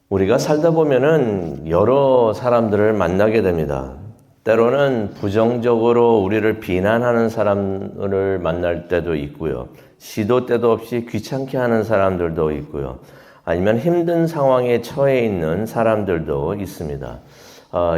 우리가 살다 보면은 여러 사람들을 만나게 됩니다. 때로는 부정적으로 우리를 비난하는 사람을 만날 때도 있고요. 시도 때도 없이 귀찮게 하는 사람들도 있고요. 아니면 힘든 상황에 처해 있는 사람들도 있습니다.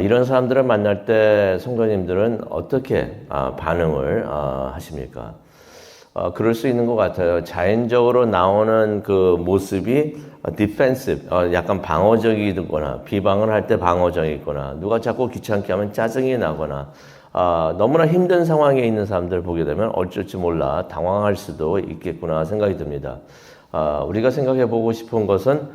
이런 사람들을 만날 때 성도님들은 어떻게 반응을 하십니까? 그럴 수 있는 것 같아요. 자연적으로 나오는 그 모습이 디펜시브, 약간 방어적이거나 비방을 할 때 방어적이거나 누가 자꾸 귀찮게 하면 짜증이 나거나 너무나 힘든 상황에 있는 사람들 보게 되면 어쩔 줄 몰라 당황할 수도 있겠구나 생각이 듭니다. 우리가 생각해 보고 싶은 것은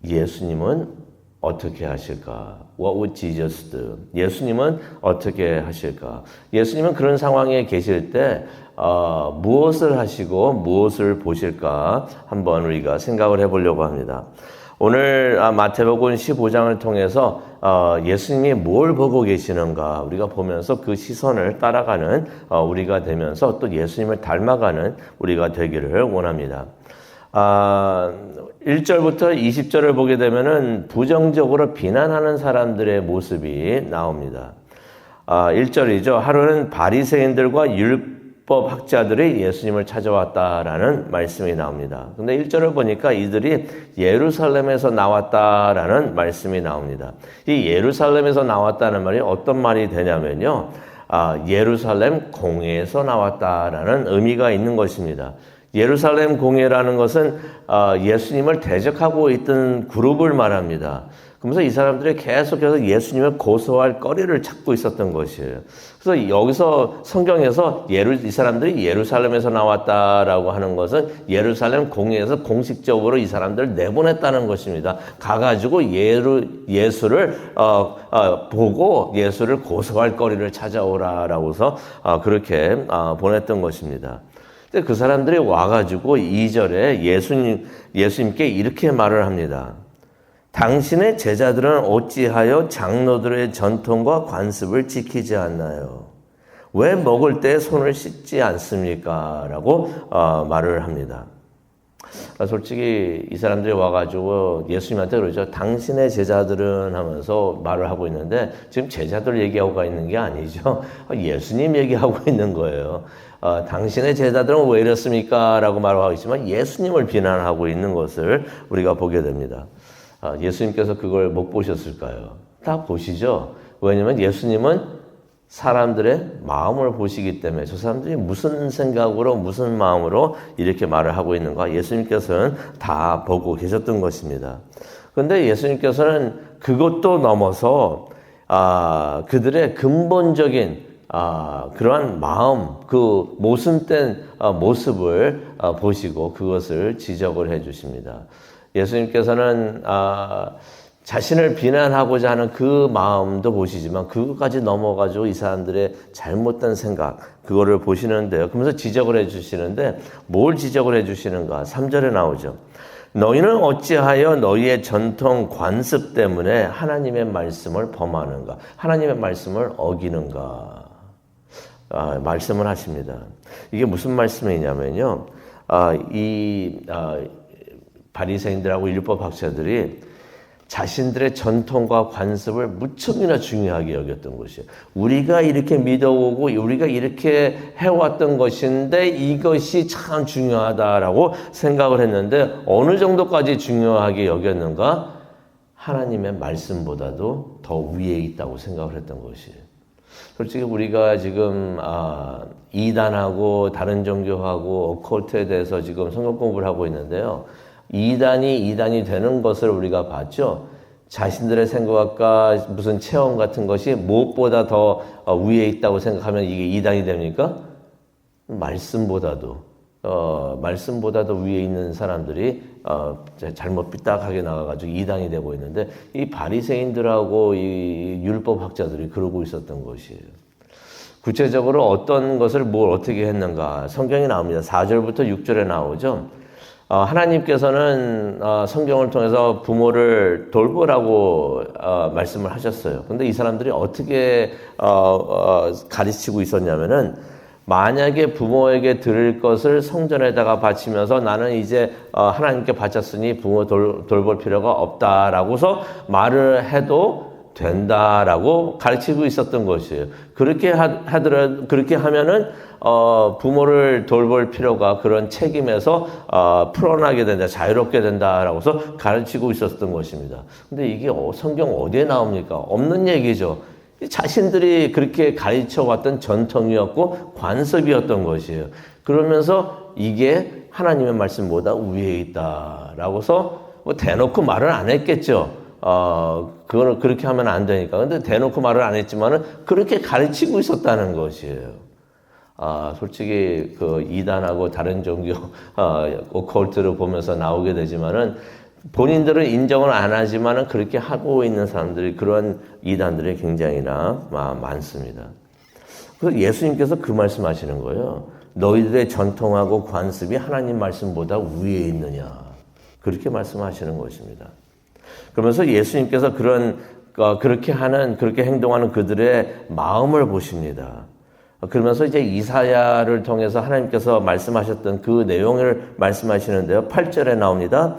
예수님은 어떻게 하실까? What would Jesus do? 예수님은 어떻게 하실까? 예수님은 그런 상황에 계실 때 무엇을 하시고 무엇을 보실까? 한번 우리가 생각을 해보려고 합니다. 오늘 마태복음 15장을 통해서 예수님이 뭘 보고 계시는가 우리가 보면서 그 시선을 따라가는 우리가 되면서 또 예수님을 닮아가는 우리가 되기를 원합니다. 1절부터 20절을 보게 되면은 부정적으로 비난하는 사람들의 모습이 나옵니다. 1절이죠. 하루는 바리새인들과 율법 학자들이 예수님을 찾아왔다라는 말씀이 나옵니다. 근데 1절을 보니까 이들이 예루살렘에서 나왔다라는 말씀이 나옵니다. 이 예루살렘에서 나왔다는 말이 어떤 말이 되냐면요. 예루살렘 공회에서 나왔다라는 의미가 있는 것입니다. 예루살렘 공회라는 것은 예수님을 대적하고 있던 그룹을 말합니다. 그러면서 이 사람들이 계속해서 예수님을 고소할 거리를 찾고 있었던 것이에요. 그래서 여기서 성경에서 이 사람들이 예루살렘에서 나왔다라고 하는 것은 예루살렘 공회에서 공식적으로 이 사람들을 내보냈다는 것입니다. 가가지고 예수를 보고 예수를 고소할 거리를 찾아오라라고 해서 그렇게 보냈던 것입니다. 그 사람들이 와가지고 2절에 예수님께 이렇게 말을 합니다. 당신의 제자들은 어찌하여 장로들의 전통과 관습을 지키지 않나요? 왜 먹을 때 손을 씻지 않습니까? 라고 말을 합니다. 솔직히 이 사람들이 와가지고 예수님한테 그러죠. 당신의 제자들은 하면서 말을 하고 있는데 지금 제자들 얘기하고 있는 게 아니죠. 예수님 얘기하고 있는 거예요. 당신의 제자들은 왜 이렇습니까? 라고 말하고 있지만 예수님을 비난하고 있는 것을 우리가 보게 됩니다. 예수님께서 그걸 못 보셨을까요? 다 보시죠. 왜냐하면 예수님은 사람들의 마음을 보시기 때문에 저 사람들이 무슨 생각으로 무슨 마음으로 이렇게 말을 하고 있는가 예수님께서는 다 보고 계셨던 것입니다. 그런데 예수님께서는 그것도 넘어서 그들의 근본적인 그러한 마음, 그 모순된 모습을 보시고 그것을 지적을 해 주십니다. 예수님께서는 자신을 비난하고자 하는 그 마음도 보시지만 그것까지 넘어가지고 이 사람들의 잘못된 생각 그거를 보시는데요. 그러면서 지적을 해 주시는데 뭘 지적을 해 주시는가? 3절에 나오죠. 너희는 어찌하여 너희의 전통 관습 때문에 하나님의 말씀을 범하는가? 하나님의 말씀을 어기는가? 말씀을 하십니다. 이게 무슨 말씀이냐면요. 바리새인들하고 율법 학자들이 자신들의 전통과 관습을 무척이나 중요하게 여겼던 것이에요. 우리가 이렇게 믿어오고 우리가 이렇게 해왔던 것인데 이것이 참 중요하다라고 생각을 했는데 어느 정도까지 중요하게 여겼는가? 하나님의 말씀보다도 더 위에 있다고 생각을 했던 것이에요. 솔직히 우리가 지금 이단하고 다른 종교하고 오컬트에 대해서 지금 성경 공부를 하고 있는데요. 이단이 되는 것을 우리가 봤죠. 자신들의 생각과 무슨 체험 같은 것이 무엇보다 더 위에 있다고 생각하면 이게 이단이 됩니까? 말씀보다도 위에 있는 사람들이 잘못 삐딱하게 나가가지고 이단이 되고 있는데 이 바리새인들하고 이 율법 학자들이 그러고 있었던 것이에요. 구체적으로 어떤 것을 뭘 어떻게 했는가 성경이 나옵니다. 4절부터 6절에 나오죠. 하나님께서는 성경을 통해서 부모를 돌보라고 말씀을 하셨어요. 근데 이 사람들이 어떻게 가르치고 있었냐면은 만약에 부모에게 드릴 것을 성전에다가 바치면서 나는 이제 하나님께 바쳤으니 부모 돌볼 필요가 없다라고서 말을 해도 된다라고 가르치고 있었던 것이에요. 그렇게 하더라도 그렇게 하면은 부모를 돌볼 필요가 그런 책임에서 풀어나게 된다, 자유롭게 된다라고서 가르치고 있었던 것입니다. 근데 이게 성경 어디에 나옵니까? 없는 얘기죠. 자신들이 그렇게 가르쳐왔던 전통이었고 관습이었던 것이에요. 그러면서 이게 하나님의 말씀보다 위에 있다라고서 뭐 대놓고 말을 안 했겠죠. 그거는 그렇게 하면 안 되니까. 근데 대놓고 말을 안 했지만은 그렇게 가르치고 있었다는 것이에요. 솔직히 그 이단하고 다른 종교, 오컬트를 보면서 나오게 되지만은 본인들은 인정을 안 하지만은 그렇게 하고 있는 사람들이 그런 이단들이 굉장히나 많습니다. 그래서 예수님께서 그 말씀하시는 거예요. 너희들의 전통하고 관습이 하나님 말씀보다 위에 있느냐. 그렇게 말씀하시는 것입니다. 그러면서 예수님께서 그렇게 행동하는 그들의 마음을 보십니다. 그러면서 이제 이사야를 통해서 하나님께서 말씀하셨던 그 내용을 말씀하시는데요. 8절에 나옵니다.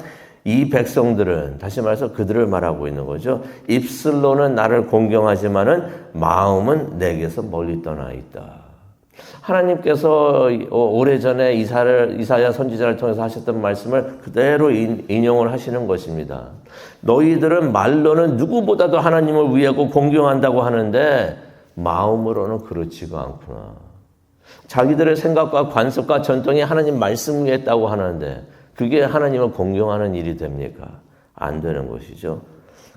이 백성들은, 다시 말해서 그들을 말하고 있는 거죠. 입술로는 나를 공경하지만은 마음은 내게서 멀리 떠나 있다. 하나님께서 오래전에 이사야 선지자를 통해서 하셨던 말씀을 그대로 인용을 하시는 것입니다. 너희들은 말로는 누구보다도 하나님을 위하고 공경한다고 하는데 마음으로는 그렇지가 않구나. 자기들의 생각과 관습과 전통이 하나님 말씀 위에 있다고 하는데 그게 하나님을 공경하는 일이 됩니까? 안 되는 것이죠.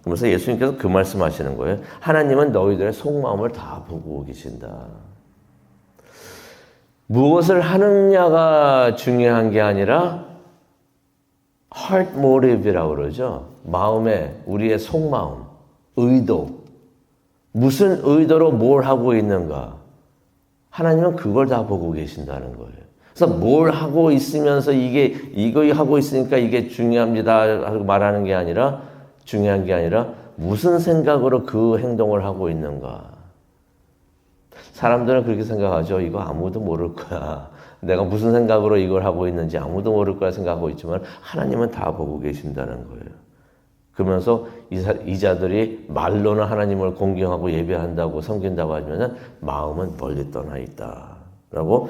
그러면서 예수님께서 그 말씀하시는 거예요. 하나님은 너희들의 속마음을 다 보고 계신다. 무엇을 하느냐가 중요한 게 아니라 heart motive이라고 그러죠. 마음에 우리의 속마음, 의도. 무슨 의도로 뭘 하고 있는가. 하나님은 그걸 다 보고 계신다는 거예요. 그래서 뭘 하고 있으면서 이거 하고 있으니까 이게 중요합니다 하고 말하는 게 아니라 중요한 게 아니라 무슨 생각으로 그 행동을 하고 있는가. 사람들은 그렇게 생각하죠. 이거 아무도 모를 거야. 내가 무슨 생각으로 이걸 하고 있는지 아무도 모를 거야 생각하고 있지만 하나님은 다 보고 계신다는 거예요. 그러면서 이자들이 말로는 하나님을 공경하고 예배한다고 섬긴다고 하면 마음은 멀리 떠나 있다. 라고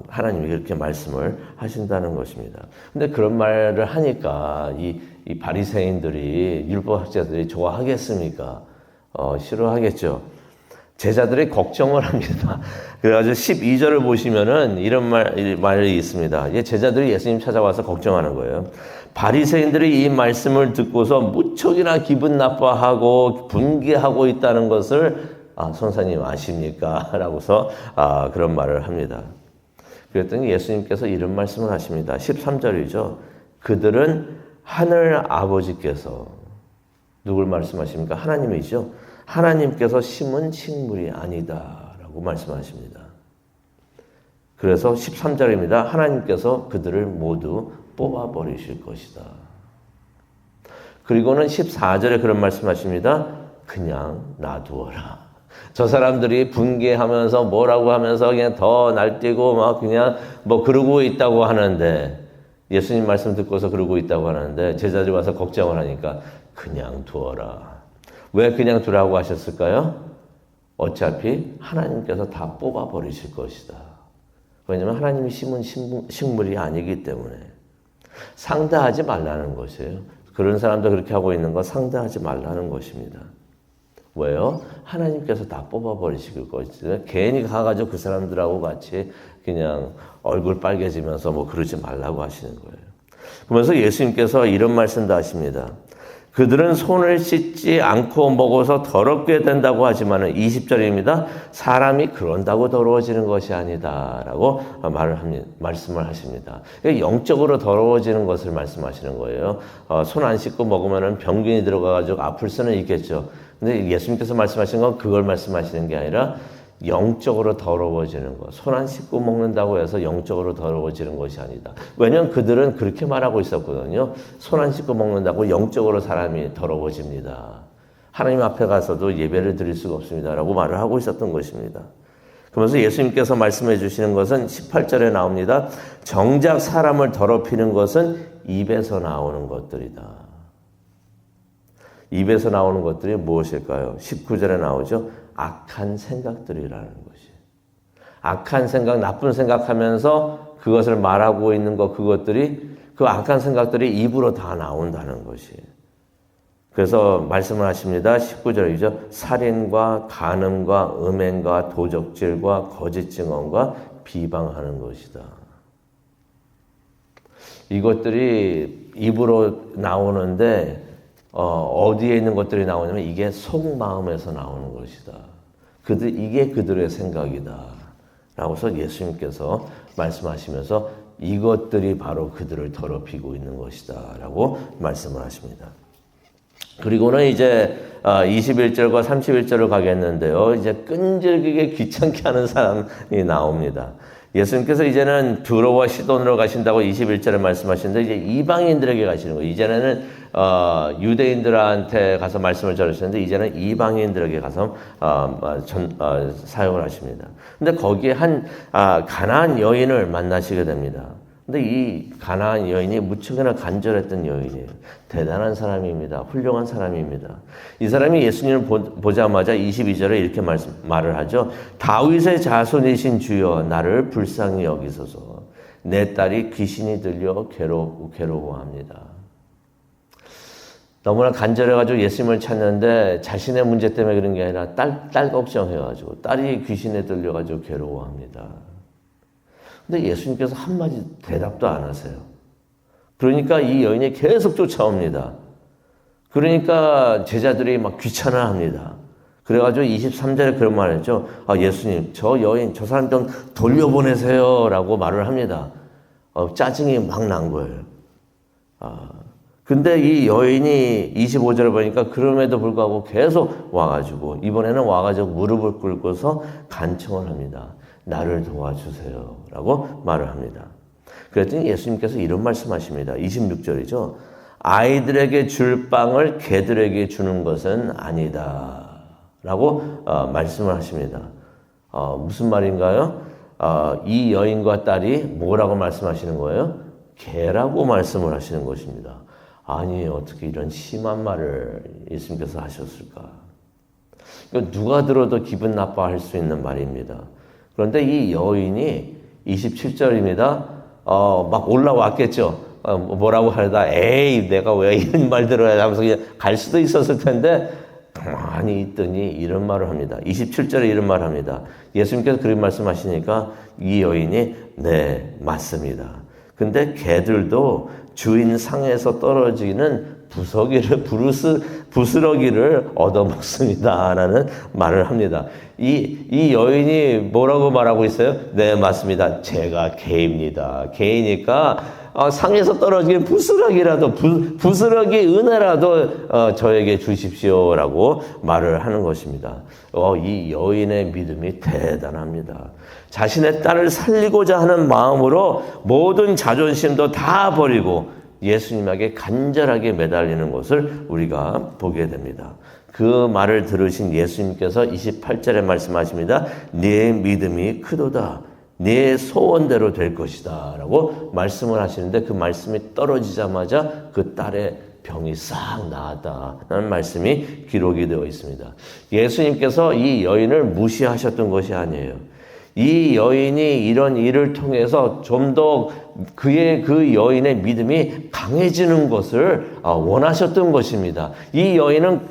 하나님이 그렇게 말씀을 하신다는 것입니다. 근데 그런 말을 하니까 이 바리새인들이 율법학자들이 좋아하겠습니까? 싫어하겠죠. 제자들이 걱정을 합니다. 그래가지고 12절을 보시면은 이런 말이 있습니다. 제자들이 예수님 찾아와서 걱정하는 거예요. 바리새인들이 이 말씀을 듣고서 무척이나 기분 나빠하고 분개하고 있다는 것을 선사님 아십니까? 라고서 그런 말을 합니다. 그랬더니 예수님께서 이런 말씀을 하십니다. 13절이죠. 그들은 하늘 아버지께서 누굴 말씀하십니까? 하나님이죠. 하나님께서 심은 식물이 아니다 라고 말씀하십니다. 그래서 13절입니다. 하나님께서 그들을 모두 뽑아버리실 것이다. 그리고는 14절에 그런 말씀하십니다. 그냥 놔두어라. 저 사람들이 분개하면서 뭐라고 하면서 그냥 더 날뛰고 막 그냥 뭐 그러고 있다고 하는데 예수님 말씀 듣고서 그러고 있다고 하는데 제자들이 와서 걱정을 하니까 그냥 두어라. 왜 그냥 두라고 하셨을까요? 어차피 하나님께서 다 뽑아버리실 것이다. 왜냐하면 하나님이 심은 식물이 아니기 때문에 상대하지 말라는 것이에요. 그런 사람도 그렇게 하고 있는 거 상대하지 말라는 것입니다. 왜요? 하나님께서 다 뽑아버리실 것이다. 괜히 가가지고 그 사람들하고 같이 그냥 얼굴 빨개지면서 뭐 그러지 말라고 하시는 거예요. 그러면서 예수님께서 이런 말씀도 하십니다. 그들은 손을 씻지 않고 먹어서 더럽게 된다고 하지만 20절입니다. 사람이 그런다고 더러워지는 것이 아니다 라고 말씀을 하십니다. 영적으로 더러워지는 것을 말씀하시는 거예요. 손 안 씻고 먹으면 병균이 들어가가지고 아플 수는 있겠죠. 근데 예수님께서 말씀하시는 건 그걸 말씀하시는 게 아니라 영적으로 더러워지는 것. 손 안 씻고 먹는다고 해서 영적으로 더러워지는 것이 아니다. 왜냐하면 그들은 그렇게 말하고 있었거든요. 손 안 씻고 먹는다고 영적으로 사람이 더러워집니다. 하나님 앞에 가서도 예배를 드릴 수가 없습니다. 라고 말을 하고 있었던 것입니다. 그러면서 예수님께서 말씀해 주시는 것은 18절에 나옵니다. 정작 사람을 더럽히는 것은 입에서 나오는 것들이다. 입에서 나오는 것들이 무엇일까요? 19절에 나오죠. 악한 생각들이라는 것이. 악한 생각, 나쁜 생각하면서 그것을 말하고 있는 것, 그것들이, 그 악한 생각들이 입으로 다 나온다는 것이. 그래서 말씀을 하십니다. 19절이죠. 살인과 간음과 음행과 도적질과 거짓 증언과 비방하는 것이다. 이것들이 입으로 나오는데 어디에 있는 것들이 나오냐면 이게 속마음에서 나오는 것이다. 이게 그들의 생각이다. 라고서 예수님께서 말씀하시면서 이것들이 바로 그들을 더럽히고 있는 것이다. 라고 말씀을 하십니다. 그리고는 이제 21절과 31절을 가겠는데요. 이제 끈질기게 귀찮게 하는 사람이 나옵니다. 예수님께서 이제는 두로와 시돈으로 가신다고 21절에 말씀하시는데 이제 이방인들에게 가시는 거예요. 이제는 유대인들한테 가서 말씀을 전하시는데 이제는 이방인들에게 가서 사용을 하십니다. 근데 거기에 한 가나안 여인을 만나시게 됩니다. 근데 이 가나안 여인이 무척이나 간절했던 여인이에요. 대단한 사람입니다. 훌륭한 사람입니다. 이 사람이 예수님을 보자마자 22절에 이렇게 말을 하죠. 다윗의 자손이신 주여 나를 불쌍히 여기소서. 내 딸이 귀신이 들려 괴로워합니다. 너무나 간절해가지고 예수님을 찾는데 자신의 문제 때문에 그런 게 아니라 딸 걱정해가지고 딸이 귀신에 들려가지고 괴로워합니다. 근데 예수님께서 한마디 대답도 안 하세요. 그러니까 이 여인이 계속 쫓아옵니다. 그러니까 제자들이 막 귀찮아합니다. 그래가지고 23절에 그런 말을 했죠. 예수님, 저 여인, 저 사람 좀 돌려보내세요. 라고 말을 합니다. 짜증이 막 난 거예요. 근데 이 여인이 25절에 보니까 그럼에도 불구하고 계속 와가지고, 이번에는 와가지고 무릎을 꿇고서 간청을 합니다. 나를 도와주세요. 라고 말을 합니다. 그랬더니 예수님께서 이런 말씀하십니다. 26절이죠. 아이들에게 줄 빵을 개들에게 주는 것은 아니다. 라고 말씀을 하십니다. 무슨 말인가요? 이 여인과 딸이 뭐라고 말씀하시는 거예요? 개라고 말씀을 하시는 것입니다. 아니, 어떻게 이런 심한 말을 예수님께서 하셨을까? 누가 들어도 기분 나빠할 수 있는 말입니다. 그런데 이 여인이 27절입니다. 막 올라왔겠죠. 뭐라고 하려다 에이 내가 왜 이런 말 들어야 하면서 그냥 갈 수도 있었을 텐데 가만히 있더니 이런 말을 합니다. 27절에 이런 말을 합니다. 예수님께서 그런 말씀하시니까 이 여인이 네 맞습니다. 근데 개들도 주인 상에서 떨어지는 부스러기를 얻어먹습니다. 라는 말을 합니다. 이 여인이 뭐라고 말하고 있어요? 네, 맞습니다. 제가 개입니다. 개이니까 상에서 떨어지는 부스러기라도, 부스러기 은혜라도 저에게 주십시오. 라고 말을 하는 것입니다. 이 여인의 믿음이 대단합니다. 자신의 딸을 살리고자 하는 마음으로 모든 자존심도 다 버리고 예수님에게 간절하게 매달리는 것을 우리가 보게 됩니다. 그 말을 들으신 예수님께서 28절에 말씀하십니다. 네 믿음이 크도다. 네 소원대로 될 것이다. 라고 말씀을 하시는데 그 말씀이 떨어지자마자 그 딸의 병이 싹 나았다는 말씀이 기록이 되어 있습니다. 예수님께서 이 여인을 무시하셨던 것이 아니에요. 이 여인이 이런 일을 통해서 좀 더 그 여인의 믿음이 강해지는 것을 원하셨던 것입니다. 이 여인은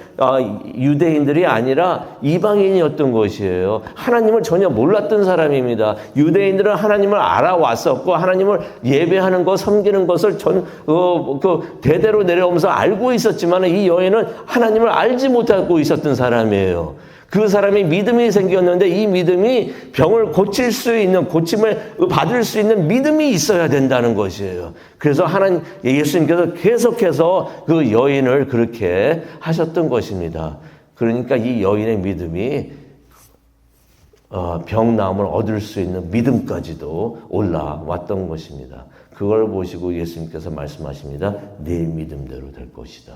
유대인들이 아니라 이방인이었던 것이에요. 하나님을 전혀 몰랐던 사람입니다. 유대인들은 하나님을 알아왔었고 하나님을 예배하는 것, 섬기는 것을 대대로 내려오면서 알고 있었지만 이 여인은 하나님을 알지 못하고 있었던 사람이에요. 그 사람이 믿음이 생겼는데 이 믿음이 병을 고칠 수 있는, 고침을 받을 수 있는 믿음이 있어야 된다는 것이에요. 그래서 예수님께서 계속해서 그 여인을 그렇게 하셨던 것입니다. 그러니까 이 여인의 믿음이 병 나음을 얻을 수 있는 믿음까지도 올라왔던 것입니다. 그걸 보시고 예수님께서 말씀하십니다. 네 믿음대로 될 것이다.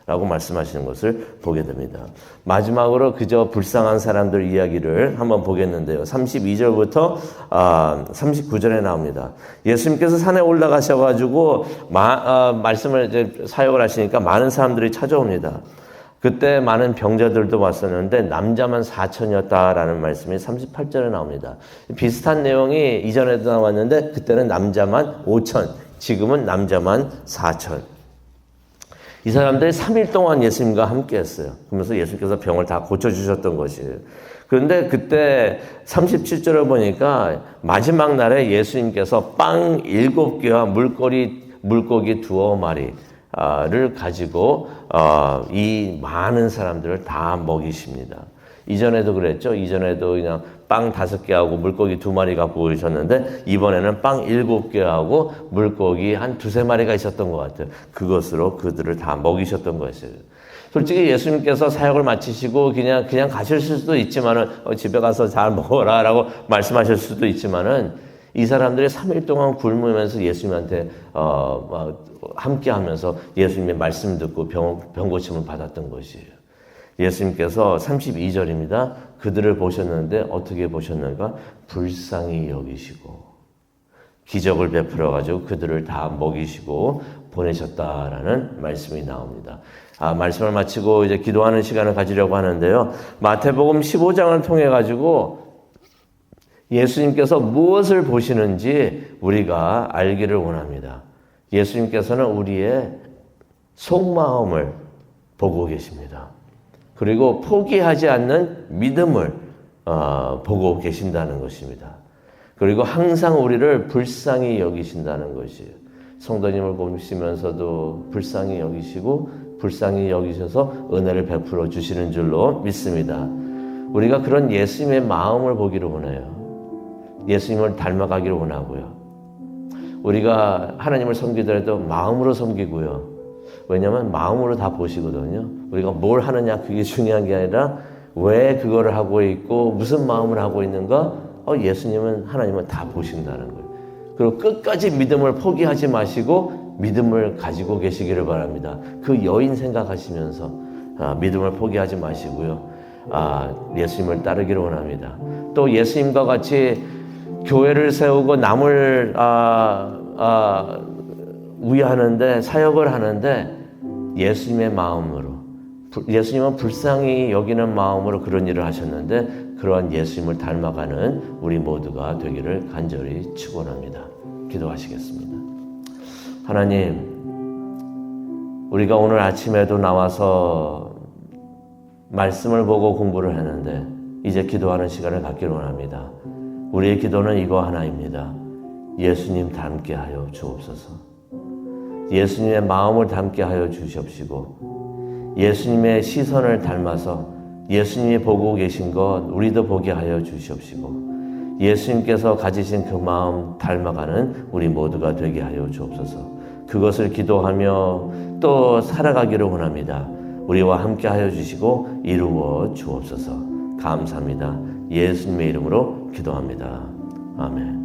라고 말씀하시는 것을 보게 됩니다. 마지막으로 그저 불쌍한 사람들 이야기를 한번 보겠는데요. 32절부터 39절에 나옵니다. 예수님께서 산에 올라가셔가지고 말씀을 이제 사역을 하시니까 많은 사람들이 찾아옵니다. 그때 많은 병자들도 왔었는데 남자만 4천이었다라는 말씀이 38절에 나옵니다. 비슷한 내용이 이전에도 나왔는데 그때는 남자만 5천, 지금은 남자만 4천. 이 사람들이 3일 동안 예수님과 함께 했어요. 그러면서 예수님께서 병을 다 고쳐주셨던 것이에요. 그런데 그때 37절을 보니까 마지막 날에 예수님께서 빵 7개와 물고기 2마리를 가지고 이 많은 사람들을 다 먹이십니다. 이전에도 그랬죠. 이전에도 그냥 빵 5개하고 물고기 2마리 갖고 오셨는데 이번에는 빵 7개하고 물고기 한 2-3마리가 있었던 것 같아요. 그것으로 그들을 다 먹이셨던 것이에요. 솔직히 예수님께서 사역을 마치시고 그냥 가실 수도 있지만은 집에 가서 잘 먹어라라고 말씀하실 수도 있지만은 이 사람들이 3일 동안 굶으면서 예수님한테 함께하면서 예수님의 말씀 듣고 병 고침을 받았던 것이에요. 예수님께서 32절입니다. 그들을 보셨는데 어떻게 보셨는가? 불쌍히 여기시고 기적을 베풀어 가지고 그들을 다 먹이시고 보내셨다라는 말씀이 나옵니다. 말씀을 마치고 이제 기도하는 시간을 가지려고 하는데요. 마태복음 15장을 통해 가지고 예수님께서 무엇을 보시는지 우리가 알기를 원합니다. 예수님께서는 우리의 속마음을 보고 계십니다. 그리고 포기하지 않는 믿음을 보고 계신다는 것입니다. 그리고 항상 우리를 불쌍히 여기신다는 것이에요. 성도님을 보시면서도 불쌍히 여기시고 불쌍히 여기셔서 은혜를 베풀어 주시는 줄로 믿습니다. 우리가 그런 예수님의 마음을 보기를 원해요. 예수님을 닮아가기를 원하고요. 우리가 하나님을 섬기더라도 마음으로 섬기고요. 왜냐하면 마음으로 다 보시거든요. 우리가 뭘 하느냐 그게 중요한 게 아니라 왜 그거를 하고 있고 무슨 마음을 하고 있는가 예수님은 하나님은 다 보신다는 거예요. 그리고 끝까지 믿음을 포기하지 마시고 믿음을 가지고 계시기를 바랍니다. 그 여인 생각하시면서 믿음을 포기하지 마시고요. 예수님을 따르기를 원합니다. 또 예수님과 같이 교회를 세우고 남을 위하는데 사역을 하는데 예수님의 마음으로 예수님은 불쌍히 여기는 마음으로 그런 일을 하셨는데 그러한 예수님을 닮아가는 우리 모두가 되기를 간절히 축원합니다. 기도하시겠습니다. 하나님, 우리가 오늘 아침에도 나와서 말씀을 보고 공부를 했는데 이제 기도하는 시간을 갖기를 원합니다. 우리의 기도는 이거 하나입니다. 예수님 닮게 하여 주옵소서. 예수님의 마음을 닮게 하여 주시옵시고 예수님의 시선을 닮아서 예수님이 보고 계신 것 우리도 보게 하여 주시옵시고 예수님께서 가지신 그 마음 닮아가는 우리 모두가 되게 하여 주옵소서. 그것을 기도하며 또 살아가기를 원합니다. 우리와 함께 하여 주시고 이루어 주옵소서. 감사합니다. 예수님의 이름으로 기도합니다. 아멘.